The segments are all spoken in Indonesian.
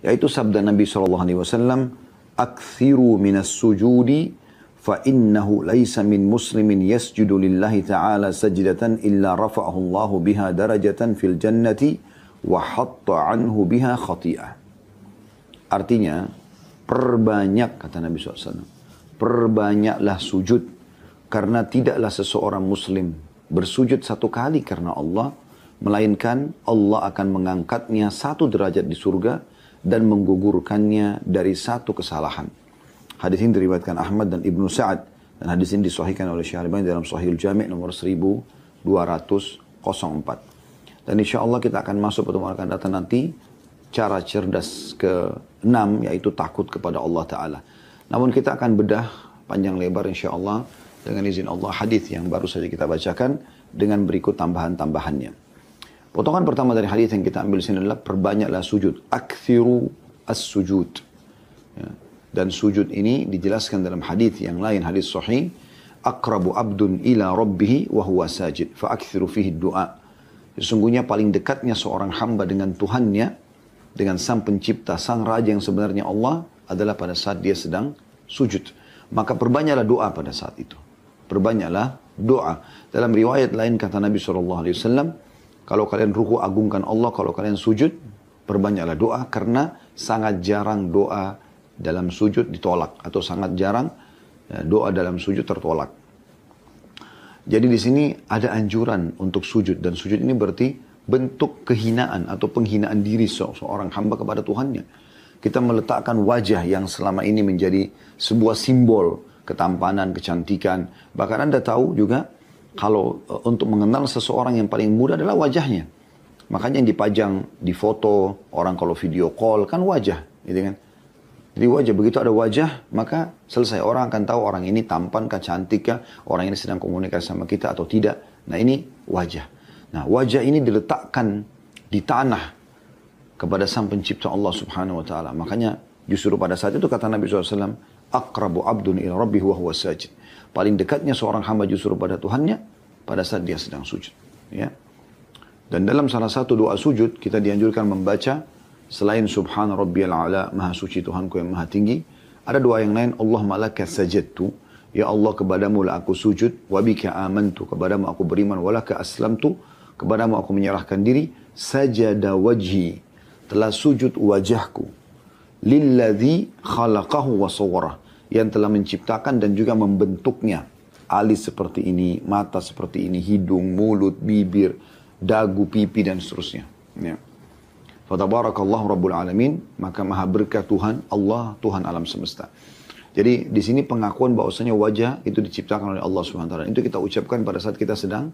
Yaitu sabda Nabi SAW, "Aktsiru minas sujudi, fa innahu laisa min muslimin yasjudu lillahi ta'ala sajdatan illa rafa'ahu Allahu biha darajatan fil jannati wa hatta anhu biha khati'ah." Artinya, perbanyak, kata Nabi SAW, perbanyaklah sujud, karena tidaklah seseorang muslim bersujud satu kali karena Allah, melainkan Allah akan mengangkatnya satu derajat di surga dan menggugurkannya dari satu kesalahan. Hadis ini diriwayatkan Ahmad dan Ibnu Sa'ad, dan hadis ini disahihkan oleh Syekh Al-Albani dalam Shahihul Jami' nomor 1204. Dan insya Allah kita akan masuk pertemuan akan datang nanti cara cerdas ke-6, yaitu takut kepada Allah Ta'ala. Namun kita akan bedah panjang lebar insya Allah dengan izin Allah hadis yang baru saja kita bacakan dengan berikut tambahan-tambahannya. Potongan pertama dari hadis yang kita ambil sini adalah perbanyaklah sujud. Aktsiru as-sujud. Ya. Dan sujud ini dijelaskan dalam hadis yang lain, hadis sahih. Aqrabu abdun ila rabbihi wa huwa sajid. Fa aktsiru fihi du'a. Sesungguhnya paling dekatnya seorang hamba dengan Tuhannya, dengan sang pencipta, sang raja yang sebenarnya Allah, adalah pada saat dia sedang sujud. Maka perbanyaklah doa pada saat itu. Perbanyaklah doa. Dalam riwayat lain kata Nabi SAW, kalau kalian ruku agungkan Allah, kalau kalian sujud, perbanyaklah doa, karena sangat jarang doa dalam sujud ditolak, atau sangat jarang doa dalam sujud tertolak. Jadi di sini ada anjuran untuk sujud, dan sujud ini berarti bentuk kehinaan atau penghinaan diri seorang hamba kepada Tuhannya. Kita meletakkan wajah yang selama ini menjadi sebuah simbol ketampanan, kecantikan. Bahkan Anda tahu juga kalau untuk mengenal seseorang yang paling mudah adalah wajahnya. Makanya yang dipajang di foto, orang kalau video call kan wajah, gitu kan. Jadi wajah, begitu ada wajah, maka selesai. Orang akan tahu orang ini tampan kah, cantik kah, orang ini sedang komunikasi sama kita atau tidak. Nah ini wajah. Nah wajah ini diletakkan di tanah kepada sang pencipta Allah subhanahu wa ta'ala. Makanya justru pada saat itu kata Nabi SAW, Aqrabu abdun ila rabbih wa huwa sajid. Paling dekatnya seorang hamba justru pada Tuhannya pada saat dia sedang sujud. Ya. Dan dalam salah satu doa sujud, kita dianjurkan membaca selain Subhana Rabbiyal A'la, Maha Suci Tuhanku yang Maha Tinggi, ada doa yang lain, Allahumma laka sajadtu, ya Allah kepadamu lah aku sujud, wa bika amantu, kepadamu aku beriman, wa laka aslamtu, kepadamu aku menyerahkan diri, sajada wajhi, telah sujud wajahku, lilladzi khalaqahu wa sawwarah, yang telah menciptakan dan juga membentuknya. Alis seperti ini, mata seperti ini, hidung, mulut, bibir, dagu, pipi, dan seterusnya. Ya. Fatabarakallahu Rabbul Alamin, maka maha berkah Tuhan, Allah, Tuhan alam semesta. Jadi di sini pengakuan bahwasanya wajah itu diciptakan oleh Allah SWT. Itu kita ucapkan pada saat kita sedang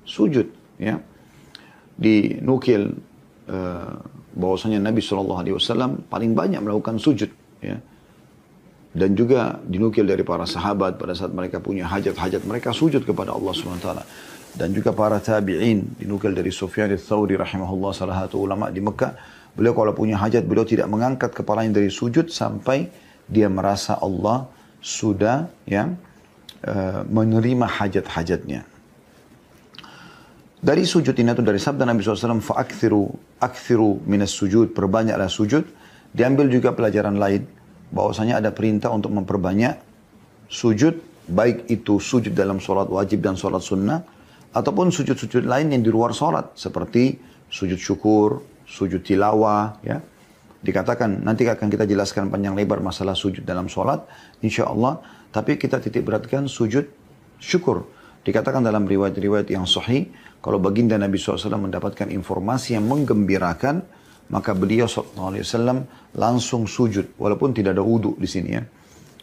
sujud. Ya. Dinukil bahwasanya Nabi SAW paling banyak melakukan sujud. Ya. Dan juga dinukil dari para sahabat pada saat mereka punya hajat-hajat, mereka sujud kepada Allah SWT. Dan juga para tabi'in, dinukil dari Sufyan al-Thawri rahimahullah, salah satu ulama di Mekah. Beliau kalau punya hajat, beliau tidak mengangkat kepalanya dari sujud sampai dia merasa Allah sudah menerima hajat-hajatnya. Dari sujud ini atau dari sabda Nabi SAW, fa'akthiru minas sujud, perbanyaklah sujud. Diambil juga pelajaran lain, bahwasanya ada perintah untuk memperbanyak sujud, baik itu sujud dalam sholat wajib dan sholat sunnah, ataupun sujud-sujud lain yang di luar sholat, seperti sujud syukur, sujud tilawah, ya. Dikatakan, nanti akan kita jelaskan panjang lebar masalah sujud dalam sholat, insya Allah, tapi kita titik beratkan sujud syukur. Dikatakan dalam riwayat-riwayat yang sahih, kalau baginda Nabi SAW mendapatkan informasi yang menggembirakan, maka beliau SAW langsung sujud, walaupun tidak ada wudu di sini ya,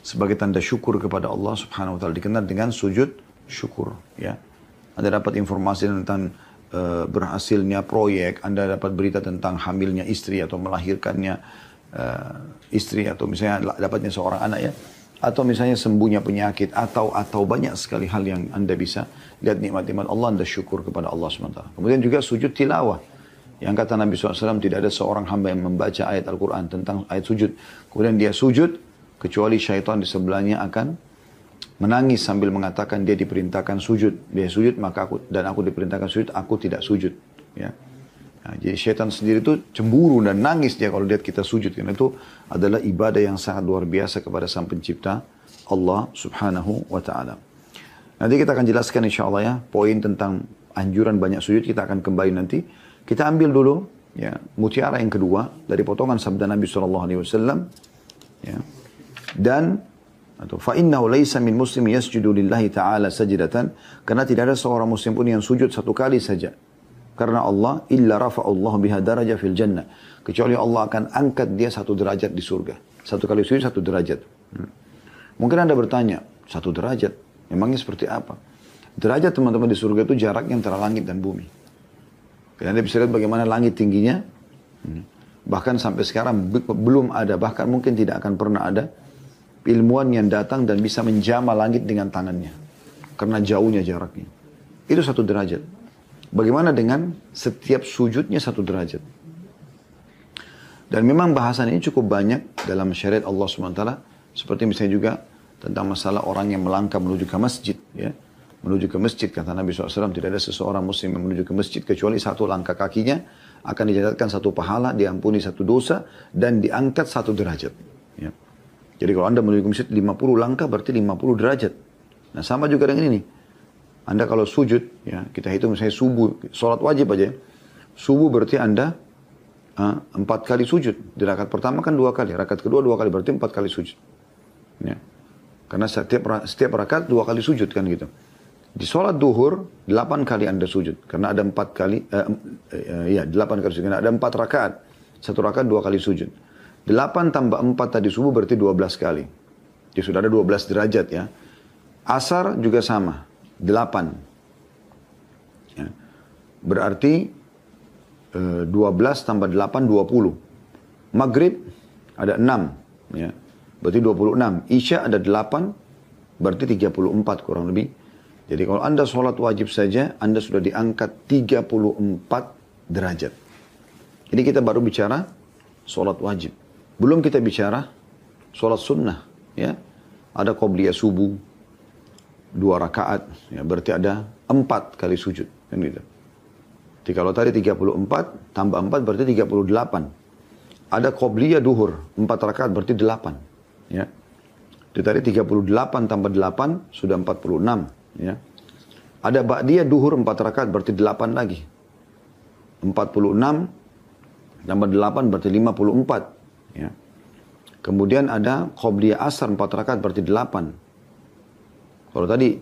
sebagai tanda syukur kepada Allah Subhanahu Wa Taala, dikenal dengan sujud syukur. Ya, Anda dapat informasi tentang berhasilnya proyek, Anda dapat berita tentang hamilnya istri atau melahirkannya istri, atau misalnya dapatnya seorang anak ya, atau misalnya sembuhnya penyakit, atau banyak sekali hal yang Anda bisa lihat nikmat-nikmat Allah, Anda syukur kepada Allah SWT. Kemudian juga sujud tilawah, yang kata Nabi SAW, tidak ada seorang hamba yang membaca ayat Al-Quran tentang ayat sujud, kemudian dia sujud, kecuali syaitan di sebelahnya akan menangis sambil mengatakan dia diperintahkan sujud. Dia sujud, maka aku diperintahkan sujud, aku tidak sujud. Ya. Nah, jadi syaitan sendiri itu cemburu dan nangis dia kalau lihat kita sujud. Karena itu adalah ibadah yang sangat luar biasa kepada Sang Pencipta Allah Subhanahu wa Ta'ala. Nanti kita akan jelaskan insya Allah ya poin tentang anjuran banyak sujud, kita akan kembali nanti. Kita ambil dulu ya mutiara yang kedua dari potongan sabda Nabi SAW ya. Dan atau fa innahu laisa min muslim yasjudu lillahi ta'ala sajdatan, karena tidak ada seorang muslim pun yang sujud satu kali saja karena Allah, illa rafa'allahu biha darajah fil jannah, kecuali Allah akan angkat dia satu derajat di surga. Satu kali sujud satu derajat. Mungkin Anda bertanya, satu derajat memangnya seperti apa? Derajat teman-teman di surga itu jaraknya antara langit dan bumi. Dan Anda bisa lihat bagaimana langit tingginya. Bahkan sampai sekarang belum ada, bahkan mungkin tidak akan pernah ada ilmuwan yang datang dan bisa menjamah langit dengan tangannya. Karena jauhnya jaraknya. Itu satu derajat. Bagaimana dengan setiap sujudnya satu derajat? Dan memang bahasan ini cukup banyak dalam syariat Allah SWT. Seperti misalnya juga tentang masalah orang yang melangkah menuju ke masjid. Ya. Menuju ke masjid, kata Nabi SAW, tidak ada seseorang muslim yang menuju ke masjid kecuali satu langkah kakinya akan dicatatkan satu pahala, diampuni satu dosa, dan diangkat satu derajat. Ya. Jadi kalau Anda menuju ke masjid 50 langkah berarti 50 derajat. Nah sama juga dengan ini. Anda kalau sujud, ya kita hitung misalnya subuh, sholat wajib aja. Subuh berarti Anda 4 kali sujud. Di rakaat pertama kan 2 kali, rakaat kedua 2 kali, berarti 4 kali sujud. Ya. Karena setiap rakaat 2 kali sujud kan gitu. Di sholat duhur 8 kali Anda sujud. Karena ada 4 kali, 8 kali sujud. Karena ada 4 rakaat. 1 rakaat 2 kali sujud. 8 tambah 4 tadi subuh berarti 12 kali. Jadi sudah ada 12 derajat ya. Asar juga sama. 8. Ya. Berarti 12 tambah 8, 20. Maghrib ada 6. Ya. Berarti 26. Isya ada 8. Berarti 34 kurang lebih. Jadi kalau Anda sholat wajib saja, Anda sudah diangkat 34 derajat. Ini kita baru bicara sholat wajib. Belum kita bicara sholat sunnah. Ya. Ada qobliyah subuh, 2 rakaat. Ya, berarti ada 4 kali sujud. Kan gitu. Jadi kalau tadi 34, tambah 4 berarti 38. Ada qobliyah duhur, 4 rakaat berarti 8. Ya. Jadi tadi 38 tambah 8 sudah 46. Ya. Ada ba'diyah duhur 4 rakaat berarti 8 lagi. 46 tambah 8 berarti 54. Ya. Kemudian ada qobliyah asar 4 rakaat berarti 8. Kalau tadi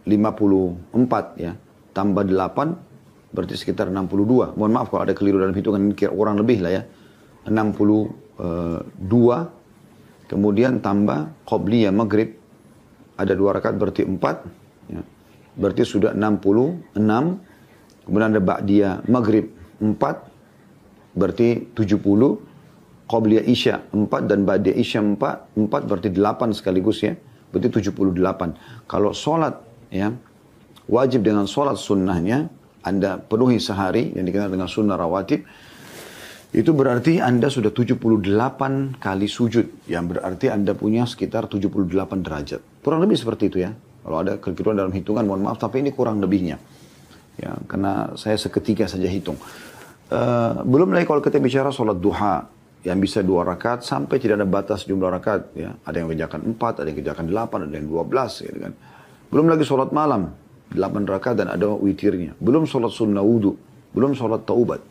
54 ya, tambah 8 berarti sekitar 62. Mohon maaf kalau ada keliru dalam hitungan, ini kurang lebih lah ya. 62. Kemudian tambah qobliyah maghrib ada 2 rakaat berarti 4. Ya. Berarti sudah 66. Kemudian ada ba'diyah maghrib 4. Berarti 70. Qobliyah isya 4 dan ba'diyah isya 4. 4 berarti 8 sekaligus ya. Berarti 78. Kalau sholat ya wajib dengan sholat sunnahnya Anda penuhi sehari yang dikenal dengan sunnah rawatib, itu berarti Anda sudah 78 kali sujud, yang berarti Anda punya sekitar 78 derajat. Kurang lebih seperti itu ya. Kalau ada kekeliruan dalam hitungan mohon maaf, tapi ini kurang lebihnya. Ya, karena saya seketika saja hitung. Belum lagi kalau kita bicara sholat duha yang bisa 2 rakaat sampai tidak ada batas jumlah rakaat. Ya. Ada yang kerjakan 4, ada yang kerjakan 8, ada yang 12. Gitu kan. Belum lagi sholat malam, 8 rakaat dan ada witirnya. Belum sholat sunnah wudu, belum sholat taubat.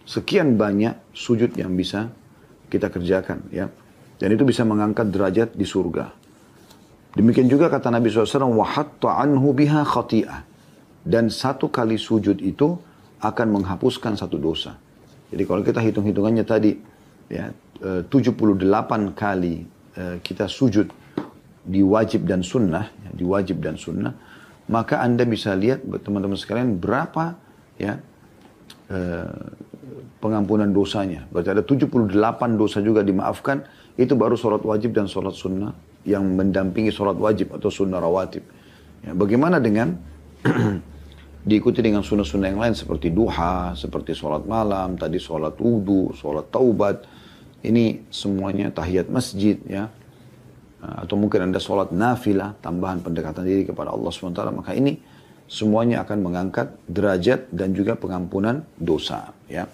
Sekian banyak sujud yang bisa kita kerjakan. Ya. Dan itu bisa mengangkat derajat di surga. Demikian juga kata Nabi SAW, وَحَطَّ عَنْهُ بِهَا خَطِيئَةً. Dan 1 kali sujud itu akan menghapuskan 1 dosa. Jadi kalau kita hitung-hitungannya tadi, ya 78 kali kita sujud di wajib dan sunnah, ya, di wajib dan sunnah, maka Anda bisa lihat teman-teman sekalian berapa ya pengampunan dosanya. Berarti ada 78 dosa juga dimaafkan. Itu baru sholat wajib dan sholat sunnah yang mendampingi sholat wajib atau sunnah rawatib. Ya, bagaimana dengan diikuti dengan sunnah-sunnah yang lain seperti duha, seperti sholat malam, tadi sholat wudu, sholat taubat. Ini semuanya tahiyat masjid ya. Atau mungkin Anda sholat nafilah, tambahan pendekatan diri kepada Allah SWT. Maka ini semuanya akan mengangkat derajat dan juga pengampunan dosa. Ya.